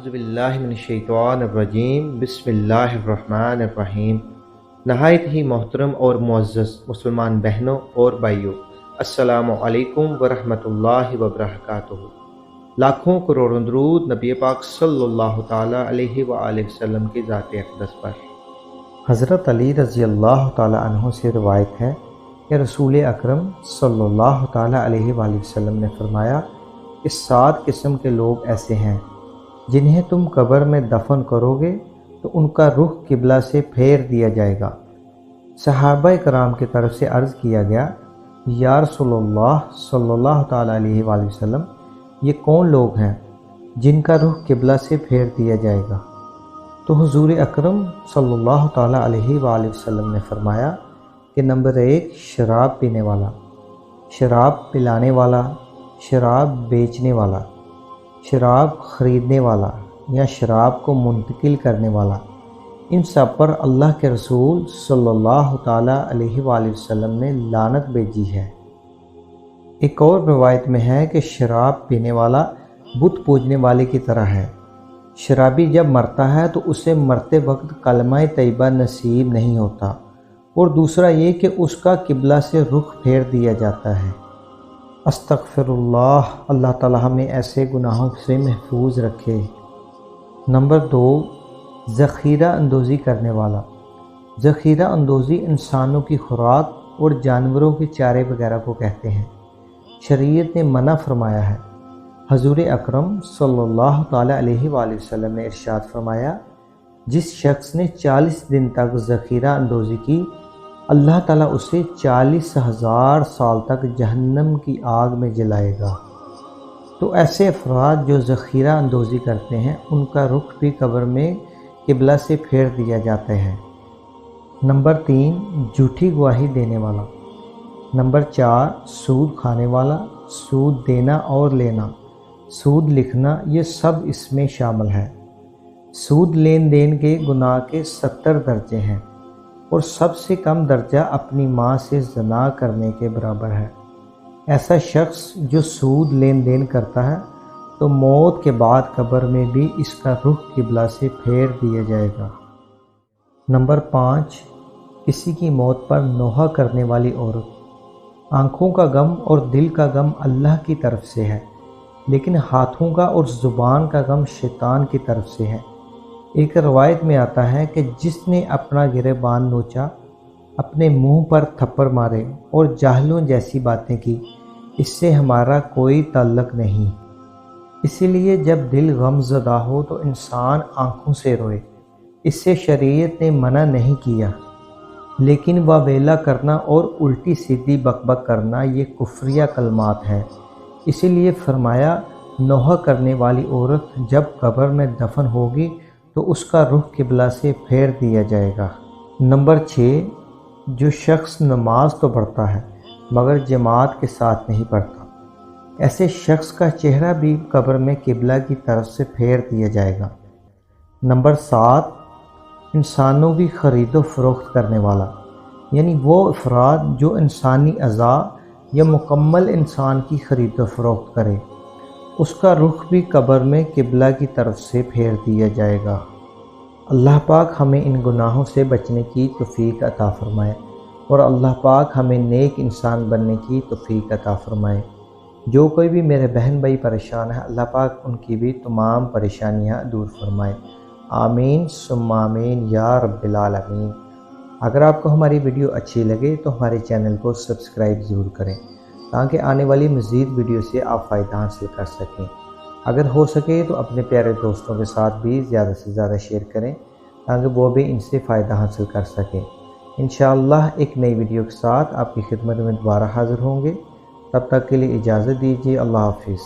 اعوذ باللہ من الشیطان الرجیم بسم اللہ الرحمن الرحیم۔ نہایت ہی محترم اور معزز مسلمان بہنوں اور بھائیوں، السلام علیکم ورحمۃ اللہ وبرکاتہ۔ لاکھوں کروڑوں درود نبی پاک صلی اللہ تعالیٰ علیہ وآلہ وسلم کی ذات اقدس پر۔ حضرت علی رضی اللہ تعالیٰ عنہ سے روایت ہے کہ رسول اکرم صلی اللہ تعالیٰ علیہ وآلہ وسلم نے فرمایا کہ 7 قسم کے لوگ ایسے ہیں جنہیں تم قبر میں دفن کرو گے تو ان کا رخ قبلہ سے پھیر دیا جائے گا۔ صحابہ کرام کی طرف سے عرض کیا گیا، یا رسول اللہ صلی اللہ تعالیٰ علیہ وآلہ وسلم، یہ کون لوگ ہیں جن کا رخ قبلہ سے پھیر دیا جائے گا؟ تو حضور اکرم صلی اللہ تعالیٰ علیہ وآلہ وسلم نے فرمایا کہ نمبر 1 شراب پینے والا، شراب پلانے والا، شراب بیچنے والا، شراب خریدنے والا یا شراب کو منتقل کرنے والا۔ ان سب پر اللہ کے رسول صلی اللہ تعالیٰ علیہ وآلہ وسلم نے لعنت بھیجی ہے۔ ایک اور روایت میں ہے کہ شراب پینے والا بت پوجنے والے کی طرح ہے۔ شرابی جب مرتا ہے تو اسے مرتے وقت کلمہ طیبہ نصیب نہیں ہوتا، اور دوسرا یہ کہ اس کا قبلہ سے رخ پھیر دیا جاتا ہے۔ استغفر اللہ، اللہ تعالی ہمیں ایسے گناہوں سے محفوظ رکھے۔ نمبر 2 ذخیرہ اندوزی کرنے والا۔ ذخیرہ اندوزی انسانوں کی خوراک اور جانوروں کے چارے وغیرہ کو کہتے ہیں۔ شریعت نے منع فرمایا ہے۔ حضور اکرم صلی اللہ تعالیٰ علیہ وآلہ وسلم نے ارشاد فرمایا، جس شخص نے 40 دن تک ذخیرہ اندوزی کی، اللہ تعالیٰ اسے 40,000 سال تک جہنم کی آگ میں جلائے گا۔ تو ایسے افراد جو ذخیرہ اندوزی کرتے ہیں ان کا رخ بھی قبر میں قبلہ سے پھیر دیا جاتا ہے۔ نمبر 3 جھوٹی گواہی دینے والا۔ نمبر 4 سود کھانے والا، سود دینا اور لینا، سود لکھنا، یہ سب اس میں شامل ہے۔ سود لین دین کے گناہ کے 70 درجے ہیں، اور سب سے کم درجہ اپنی ماں سے زنا کرنے کے برابر ہے۔ ایسا شخص جو سود لین دین کرتا ہے تو موت کے بعد قبر میں بھی اس کا رخ قبلہ سے پھیر دیا جائے گا۔ نمبر 5 کسی کی موت پر نوحہ کرنے والی عورت۔ آنکھوں کا غم اور دل کا غم اللہ کی طرف سے ہے، لیکن ہاتھوں کا اور زبان کا غم شیطان کی طرف سے ہے۔ ایک روایت میں آتا ہے کہ جس نے اپنا گریبان نوچا، اپنے منہ پر تھپڑ مارے اور جاہلوں جیسی باتیں کی، اس سے ہمارا کوئی تعلق نہیں۔ اسی لیے جب دل غم زدہ ہو تو انسان آنکھوں سے روئے، اس سے شریعت نے منع نہیں کیا، لیکن واویلا کرنا اور الٹی سیدھی بک بک کرنا یہ کفریہ کلمات ہیں۔ اسی لیے فرمایا، نوحہ کرنے والی عورت جب قبر میں دفن ہوگی تو اس کا رخ قبلہ سے پھیر دیا جائے گا۔ نمبر 6 جو شخص نماز تو پڑھتا ہے مگر جماعت کے ساتھ نہیں پڑھتا، ایسے شخص کا چہرہ بھی قبر میں قبلہ کی طرف سے پھیر دیا جائے گا۔ نمبر 7 انسانوں کی خرید و فروخت کرنے والا، یعنی وہ افراد جو انسانی اعضاء یا مکمل انسان کی خرید و فروخت کرے، اس کا رخ بھی قبر میں قبلہ کی طرف سے پھیر دیا جائے گا۔ اللہ پاک ہمیں ان گناہوں سے بچنے کی توفیق عطا فرمائے، اور اللہ پاک ہمیں نیک انسان بننے کی توفیق عطا فرمائے۔ جو کوئی بھی میرے بہن بھائی پریشان ہے، اللہ پاک ان کی بھی تمام پریشانیاں دور فرمائے۔ آمین ثم آمین یا رب العالمین۔ اگر آپ کو ہماری ویڈیو اچھی لگے تو ہمارے چینل کو سبسکرائب ضرور کریں تاکہ آنے والی مزید ویڈیو سے آپ فائدہ حاصل کر سکیں۔ اگر ہو سکے تو اپنے پیارے دوستوں کے ساتھ بھی زیادہ سے زیادہ شیئر کریں تاکہ وہ بھی ان سے فائدہ حاصل کر سکیں۔ انشاءاللہ ایک نئی ویڈیو کے ساتھ آپ کی خدمت میں دوبارہ حاضر ہوں گے۔ تب تک کے لیے اجازت دیجیے۔ اللہ حافظ۔